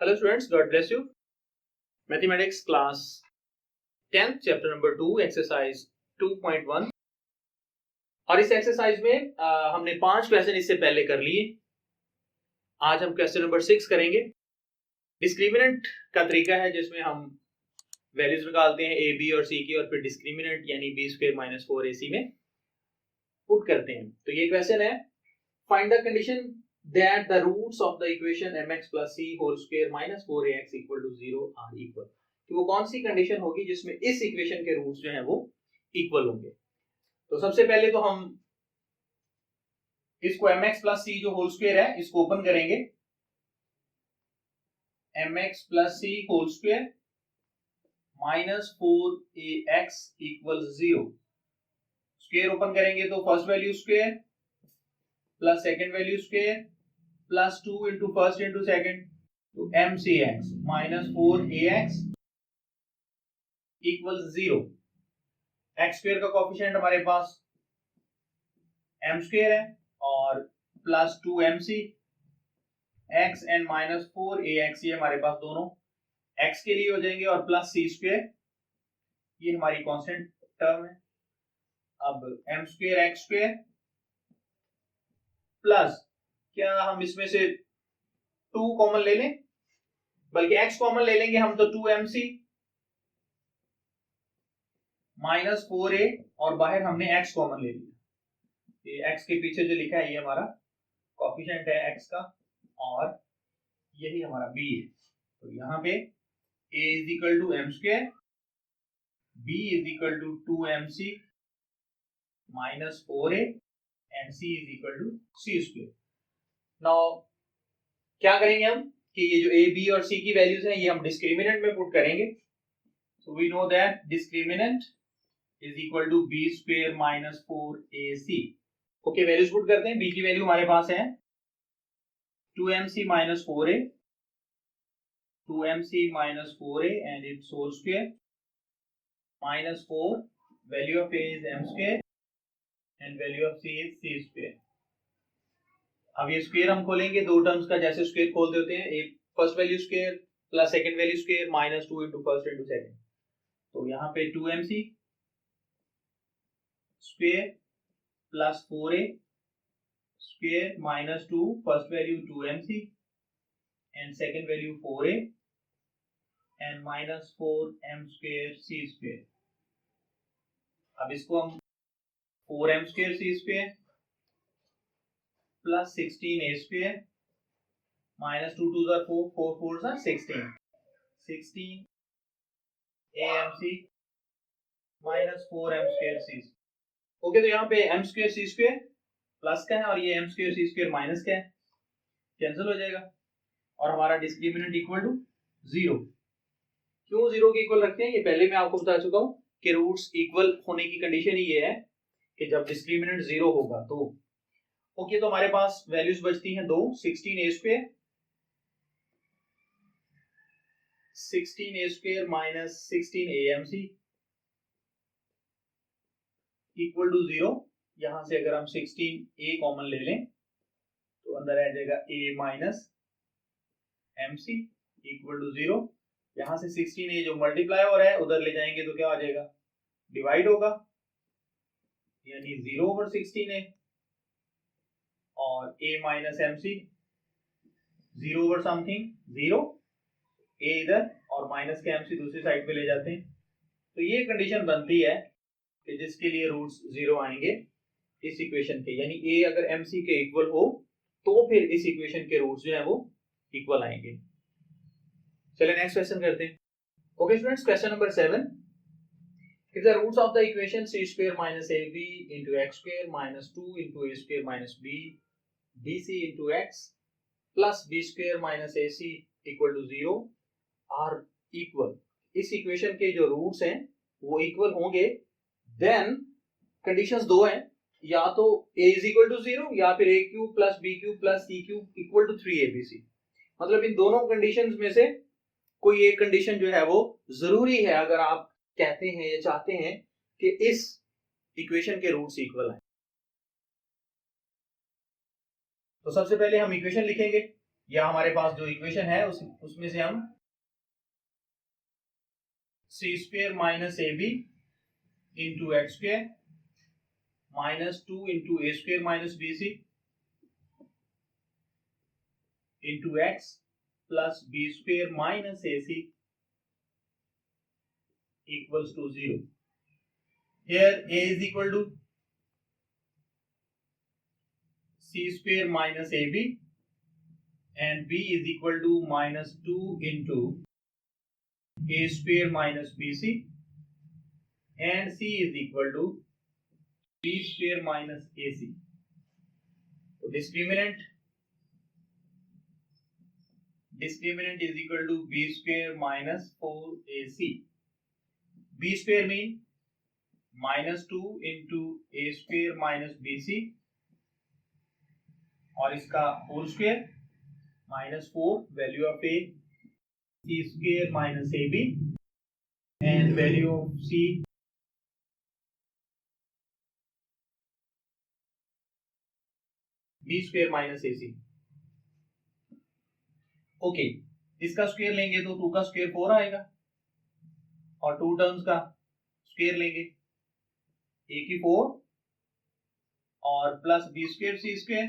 Hello students, God bless you. Mathematics class 10th chapter number 2 exercise 2.1 और इस exercise में हमने 5 क्वेश्चन इससे पहले कर लिए। आज हम क्वेश्चन नंबर 6 करेंगे। डिस्क्रिमिनेंट का तरीका है जिसमें हम वैल्यूज निकालते हैं a, b और c की और फिर डिस्क्रिमिनेंट यानी b² - 4ac में पुट करते हैं। तो ये क्वेश्चन है, find the condition that the roots of the equation mx plus c whole square minus 4ax equal to 0 are equal। कि वो कौन सी कंडीशन होगी जिसमें इस इक्वेशन के रूट्स जो हैं वो इक्वल होंगे। तो सबसे पहले तो हम इसको mx plus c जो होल स्क्वायर है इसको ओपन करेंगे। mx plus c whole square minus 4ax equals 0। Square open करेंगे तो first value square plus second value square plus 2 into first into second, तो mcx minus 4ax equal 0। X square का coefficient हमारे पास m square है और plus 2mc x and minus 4ax ये हमारे पास दोनों x के लिए हो जाएंगे और प्लस c स्क्वायर ये हमारी कांस्टेंट टर्म है। अब m square x square plus क्या हम इसमें से 2 कॉमन ले लें, बल्कि x कॉमन ले लेंगे हम तो 2mc माइनस 4a और बाहर हमने x कॉमन ले लिया। ये x के पीछे जो लिखा है ये हमारा कोफिशिएंट है x का और यही हमारा b है। तो यहाँ पे a is equal to m square, b is equal to 2mc minus 4a and c is equal to c square. Now क्या करेंगे हम कि ये जो a, b और c की वैल्यूज हैं ये हम डिस्क्रिमिनेंट में पुट करेंगे। So we know that discriminant is equal to b² minus 4ac। Okay, values put करते हैं। b की वैल्यू हमारे पास है 2mc minus 4a, 2mc minus 4a and it's whole square minus 4, value of a is m square and value of c is c square. अब ये square हम खोलेंगे दो टर्म्स का, जैसे स्क्वायर खोल देते हैं, एक first value square plus second value square minus 2 into first into second, तो यहाँ पे 2mc square plus 4a square minus 2, first value 2mc and second value 4a and minus 4m square c square. अब इसको हम 4m square c square plus 16a square minus 2 2 4 4 4 16 amc minus 4m square c। Okay, तो यहाँ पे m square c square plus का है और ये m square c square minus का है, कैंसिल हो जाएगा और हमारा डिस्क्रिमिनेंट इक्वल टू 0। क्यों 0 के इक्वल रखते हैं ये पहले मैं आपको बता चुका हूं कि रूट्स इक्वल होने की कंडीशन ही ये है कि जब डिस्क्रिमिनेंट 0 होगा तो। ओके, तो हमारे पास वैल्यूज बचती हैं दो, 16a square minus 16amc equal to 0। यहां से अगर हम 16a कॉमन ले लें तो अंदर आ जाएगा a minus mc equal to 0। यहां से 16a जो मल्टीप्लाई हो रहा है उधर ले जाएंगे तो क्या आ जाएगा, डिवाइड होगा, यानी 0 ओवर 16a और a minus mc 0 over something 0, a इधर और माइनस के mc दूसरी साइड पे ले जाते हैं। तो ये कंडीशन बनती है कि जिसके लिए रूट्स 0 आएंगे इस इक्वेशन के, यानी a अगर mc के इक्वल हो तो फिर इस इक्वेशन के रूट्स जो है वो इक्वल आएंगे। चलिए नेक्स्ट क्वेश्चन करते हैं। Okay students, question number 7, if the roots of the equation c² minus ab into x² minus 2 into a² minus b bc into x plus b² minus ac equal to 0 are equal, इस equation के जो roots हैं वो equal होंगे, then conditions दो हैं, या तो a is equal to 0 या फिर a³ plus b³ plus c³ equal to 3abc। मतलब इन दोनों कंडीशंस में से कोई एक कंडीशन जो है वो जरूरी है अगर आप कहते हैं या चाहते हैं कि इस इक्वेशन के रूट्स इक्वल हैं। तो सबसे पहले हम इक्वेशन लिखेंगे या हमारे पास जो इक्वेशन है उसमें से हम C square minus A B into X square minus 2 into A square minus B C into x plus B square minus A C equals to 0. Here a is equal to c square minus ab and b is equal to minus 2 into a square minus bc and c is equal to b square minus ac. So discriminant is equal to b square minus 4ac. b square mean minus 2 into a square minus bc और इसका whole square minus 4 value of a c square minus ab and value of c b square minus ac. Okay, इसका square लेंगे तो 2 का square 4 आएगा और 2 terms का square लेंगे a की 4 और plus b square c square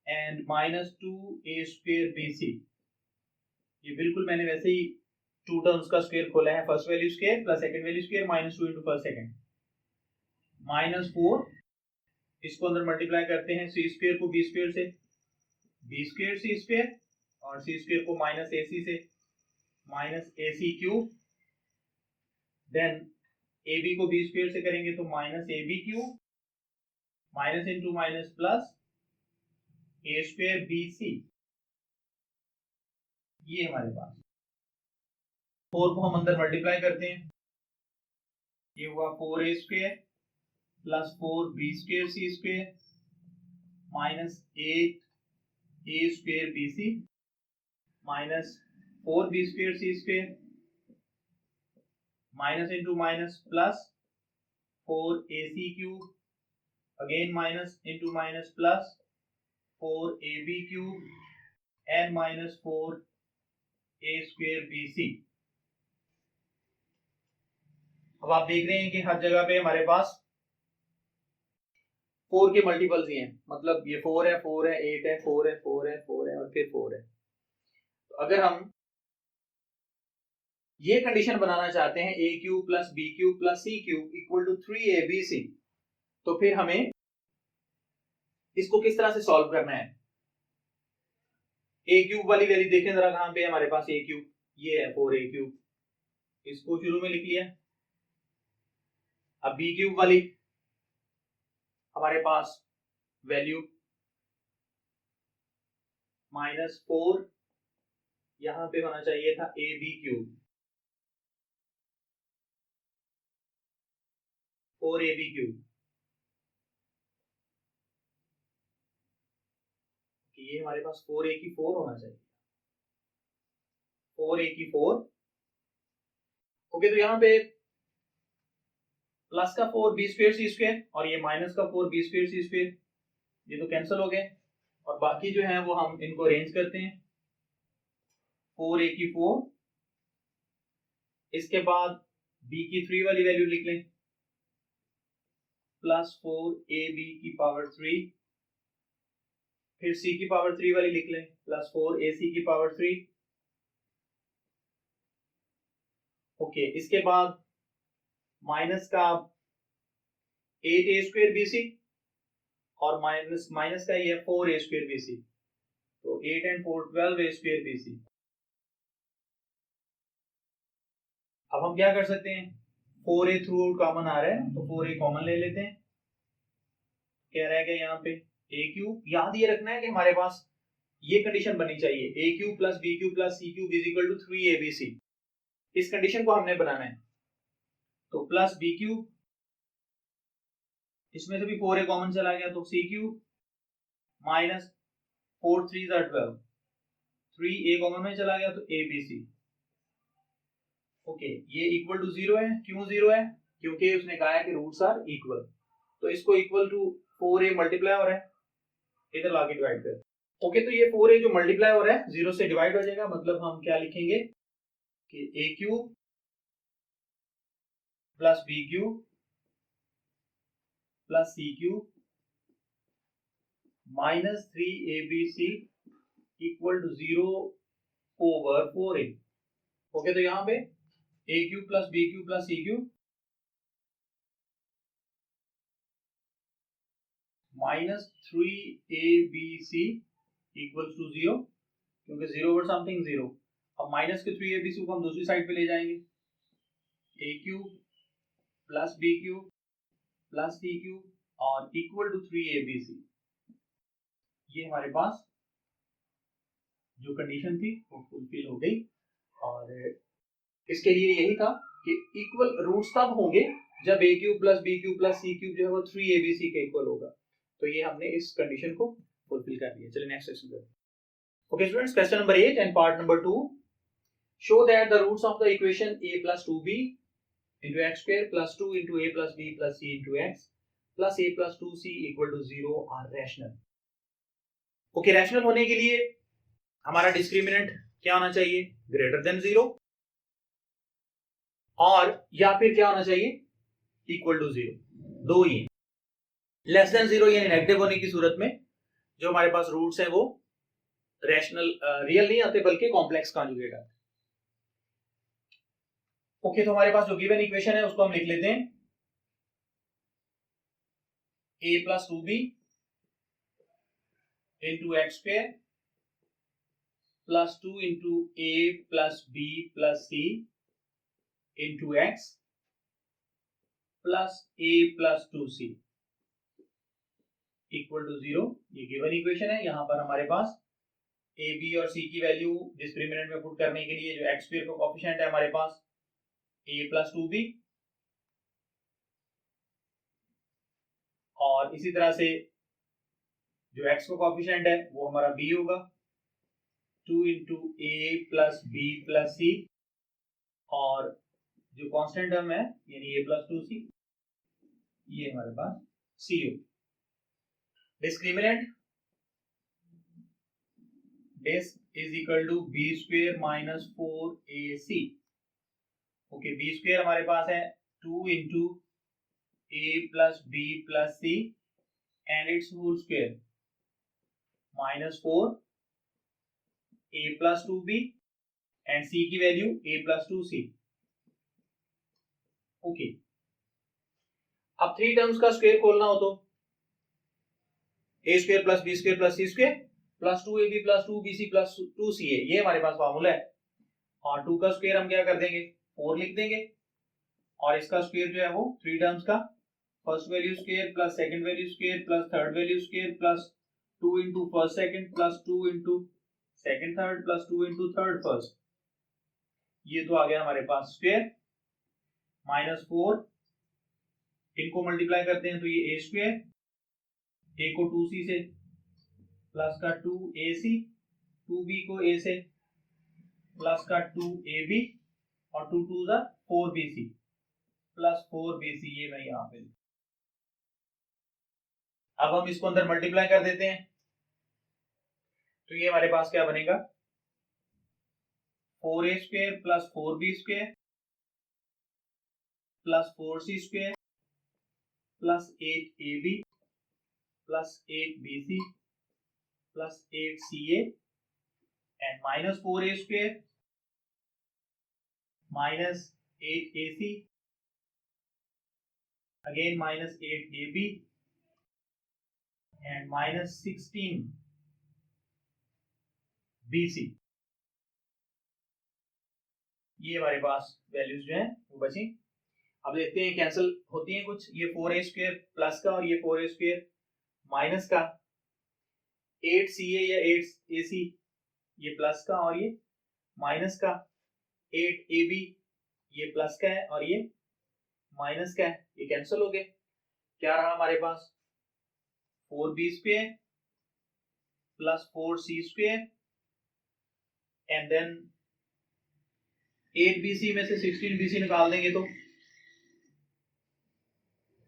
and minus 2 a square bc. ये बिल्कुल मैंने वैसे ही 2 टर्म्स का स्क्वायर खोला है, first value square plus second value square minus 2 into first second minus 4. इसको अंदर मल्टीप्लाई करते हैं c स्क्वायर को b स्क्वायर से, b स्क्वायर c स्क्वायर और c स्क्वायर को माइनस ac से minus ac cube. Then ab को b स्क्वायर से करेंगे तो minus ab cube minus into minus plus a square bc. ये हमारे पास 4 को हम अंदर मल्टीप्लाई करते हैं, ये हुआ 4a square plus 4b square c square minus 8a square bc minus 4b square c square minus into minus plus 4ac cube again minus into minus plus 4ab cube and minus 4a square bc. अब आप देख रहे हैं कि हर जगह पे हमारे पास 4 के मल्टीपल्स ही हैं, मतलब ये 4 है 4 है 8 है 4 है 4 है 4 है और फिर 4 है. तो अगर हम ये कंडीशन बनाना चाहते हैं a cube plus b cube plus c cube equal to 3abc, तो फिर हमें इसको किस तरह से सॉल्व करना है. a क्यूब वाली वैल्यू देखें जरा कहां पे है हमारे पास a क्यूब, ये है 4a क्यूब, इसको शुरू में लिख लिया. अब b क्यूब वाली हमारे पास वैल्यू माइनस 4 यहां पे होना चाहिए था ab क्यूब 4ab क्यूब. ये हमारे पास 4a की 4 होना चाहिए, 4a की 4. ओके, तो यहाँ पे प्लस का 4b स्क्वायर c स्क्वायर और ये माइनस का 4b स्क्वायर c स्क्वायर ये तो कैंसिल हो गए और बाकी जो है वो हम इनको अरेंज करते हैं. 4a की 4, इसके बाद b की 3 वाली वैल्यू लिख लें प्लस 4ab की पावर 3, फिर c की पावर 3 वाली लिख लें प्लस 4ac की पावर 3. ओके, इसके बाद माइनस का 8a स्क्वायर bc और माइनस का ये 4a स्क्वायर bc, तो 8 एंड 4 12a स्क्वायर bc. अब हम क्या कर सकते हैं, 4a थ्रू आउट कॉमन आ रहा है तो 4a कॉमन ले लेते हैं. क्या रहेगा यहाँ पे a क्यूब. याद ये रखना है कि हमारे पास ये कंडीशन बननी चाहिए a cube plus b cube plus c cube is equal to 3abc. इस कंडीशन को हमने बनाना है. तो प्लस b क्यूब, इसमें से भी 4a कॉमन चला गया तो c cube minus 4 3 12, 3a common में चला गया तो abc. ओके, ये इक्वल टू 0 है. क्यों 0 है, क्योंकि उसने कहा है कि रूट्स आर इक्वल, तो इसको इक्वल टू 4a मल्टीप्लाई हो रहा है, इधर लाके डिवाइड कर. ओके, तो ये 4a जो मल्टीप्लाई हो रहा है 0 से डिवाइड हो जाएगा, मतलब हम क्या लिखेंगे कि a cube plus b cube plus c cube minus 3abc equal to 0 over 4a। Okay, तो यहां पे a cube plus b cube plus c cube minus 3abc equal to 0, क्योंकि 0 ओवर समथिंग 0। अब माइनस के 3abc को हम दूसरी side पे ले जाएंगे, a cube plus b cube plus c cube और इक्वल टू 3abc। ये हमारे पास जो कंडीशन थी वो फुलफिल हो गई, और इसके लिए यही था कि इक्वल रूट्स तब होंगे जब a cube plus b cube plus c cube जो है वो 3abc के इक्वल होगा। तो ये हमने इस कंडीशन को फुलफिल कर दिया। चलिए नेक्स्ट क्वेश्चन करते हैं। Okay students, question number 8 and part number 2. Show that the roots of the equation a plus 2b into x square plus 2 into a plus b plus c into x plus a plus 2c equal to 0 are rational. Okay, rational होने के लिए हमारा discriminant क्या होना चाहिए? Greater than 0, और या फिर क्या होना चाहिए? Equal to 0। दो ही। लेस देन 0 यानी नेगेटिव होने की सूरत में जो हमारे पास रूट्स हैं वो रैशनल रियल नहीं आते बल्कि कॉम्प्लेक्स कॉन्जुगेट आते। ओके, तो हमारे पास जो गिवन इक्वेशन है उसको हम लिख लेते हैं a plus 2b into x square plus 2 into a plus b plus c into x plus a plus 2c equal to 0। ये गिवन इक्वेशन है। यहां पर हमारे पास a b और c की वैल्यू डिस्क्रिमिनेंट में पुट करने के लिए जो एक्स स्क्वायर का कोएफिशिएंट है हमारे पास a प्लस 2b, और इसी तरह से जो x का कोएफिशिएंट है वो हमारा b होगा 2 into a plus b plus c, और जो कांस्टेंट टर्म है यानी a प्लस 2c ये हमारे पास c हो। Discriminant this is equal to b square minus 4ac। Okay, b square हमारे पास है 2 into a plus b plus c and it's whole square minus 4 a plus 2b and c की value a plus 2c। Okay, अब three terms का square खोलना हो तो a square plus b square plus c square plus 2ab plus 2bc plus 2ca, ये हमारे पास formula है। और 2 का स्क्वायर हम क्या कर देंगे? 4 लिख देंगे, और इसका स्क्वायर जो है वो थ्री टर्म्स का first value square plus second value square plus third value square plus 2 into first second plus 2 into second third plus 2 into third first, ये तो आ गया हमारे पास स्क्वायर माइनस 4। इनको मल्टीप्लाई करते हैं तो ये a स्क्वायर, a को 2c से प्लस का 2ac, 2b को a से प्लस का 2ab और 2 2 जा 4bc प्लस 4bc, ये मैं यहां पे। अब हम इसको अंदर मल्टीप्लाई कर देते हैं तो ये हमारे पास क्या बनेगा 4a square plus 4b square plus 4c square plus 8ab plus 8bc plus 8ca and minus 4a square minus 8ac again minus 8ab and minus 16bc। ये हमारे पास वैल्यूज जो है वो बची। अब देखते हैं कैंसिल होती हैं कुछ। ये 4a स्क्वायर प्लस का और ये 4a स्क्वायर माइनस का, 8ca या 8ac ये प्लस का और ये माइनस का, 8ab ये प्लस का है और ये माइनस का है, ये कैंसिल हो गए। क्या रहा हमारे पास 4b square plus 4c square and then 8bc में से 16bc निकाल देंगे तो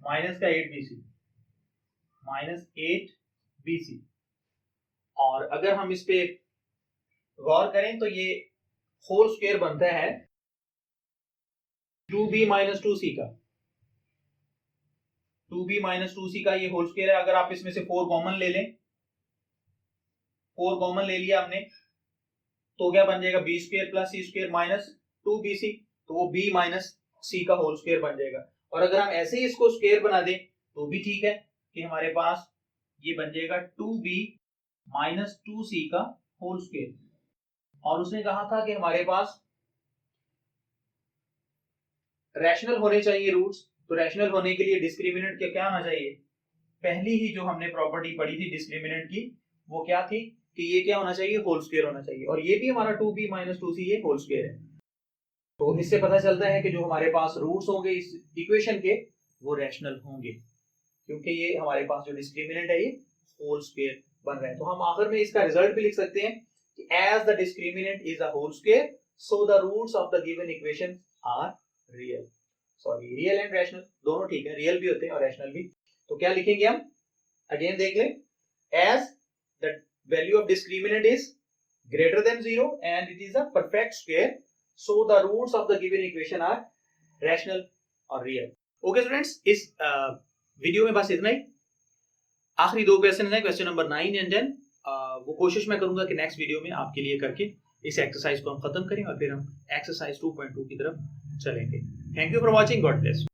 माइनस का 8bc माइनस 8bc, और अगर हम इस पे गौर करें तो ये होल स्क्वायर बनता है 2b माइनस 2c का। 2b माइनस 2c का ये होल स्क्वायर है। अगर आप इसमें से 4 कॉमन ले लें, 4 कॉमन ले लिया हमने, तो क्या बन जाएगा, बी स्क्वायर प्लस सी स्क्वायर माइनस 2bc, तो वो b माइनस c का होल स्क्वायर बन जाएगा। और अगर हम ऐसे ही इसको स्क्वायर बना दें तो भी ठीक है कि हमारे पास ये बन जाएगा 2b माइनस 2c का होल स्क्वायर। और उसने कहा था कि हमारे पास रैशनल होने चाहिए रूट्स, तो रैशनल होने के लिए डिस्क्रिमिनेंट क्या आना चाहिए। पहली ही जो हमने प्रॉपर्टी पढ़ी थी डिस्क्रिमिनेंट की, वो क्या थी कि ये क्या होना चाहिए, होल स्क्वायर होना चाहिए। और ये भी हमारा 2b माइनस 2c ये होल स्क्वायर है। तो इससे पता चलता है कि जो हमारे पास रूट्स होंगे इस इक्वेशन के वो रैशनल होंगे, क्योंकि ये हमारे पास जो डिस्क्रिमिनेंट है ये होल स्क्वायर बन रहा है। तो हम आखिर में इसका रिजल्ट भी लिख सकते हैं कि as the discriminant is a whole square so the roots of the given equation are real. Sorry, real and rational दोनों ठीक है, रियल भी होते हैं और रैशनल भी। तो क्या लिखेंगे हम, अगेन देख लें, as the value of discriminant is greater than 0 and it is a perfect square so the roots of the given equation are rational or real. Okay students, इस वीडियो में बस इतना ही। आखिरी 2 क्वेश्चन हैं, क्वेश्चन नंबर 9 एंड 10। वो कोशिश मैं करूंगा कि नेक्स्ट वीडियो में आपके लिए करके इस एक्सरसाइज को हम खत्म करें और फिर हम एक्सरसाइज 2.2 की तरफ चलेंगे। Thank you for watching, God bless.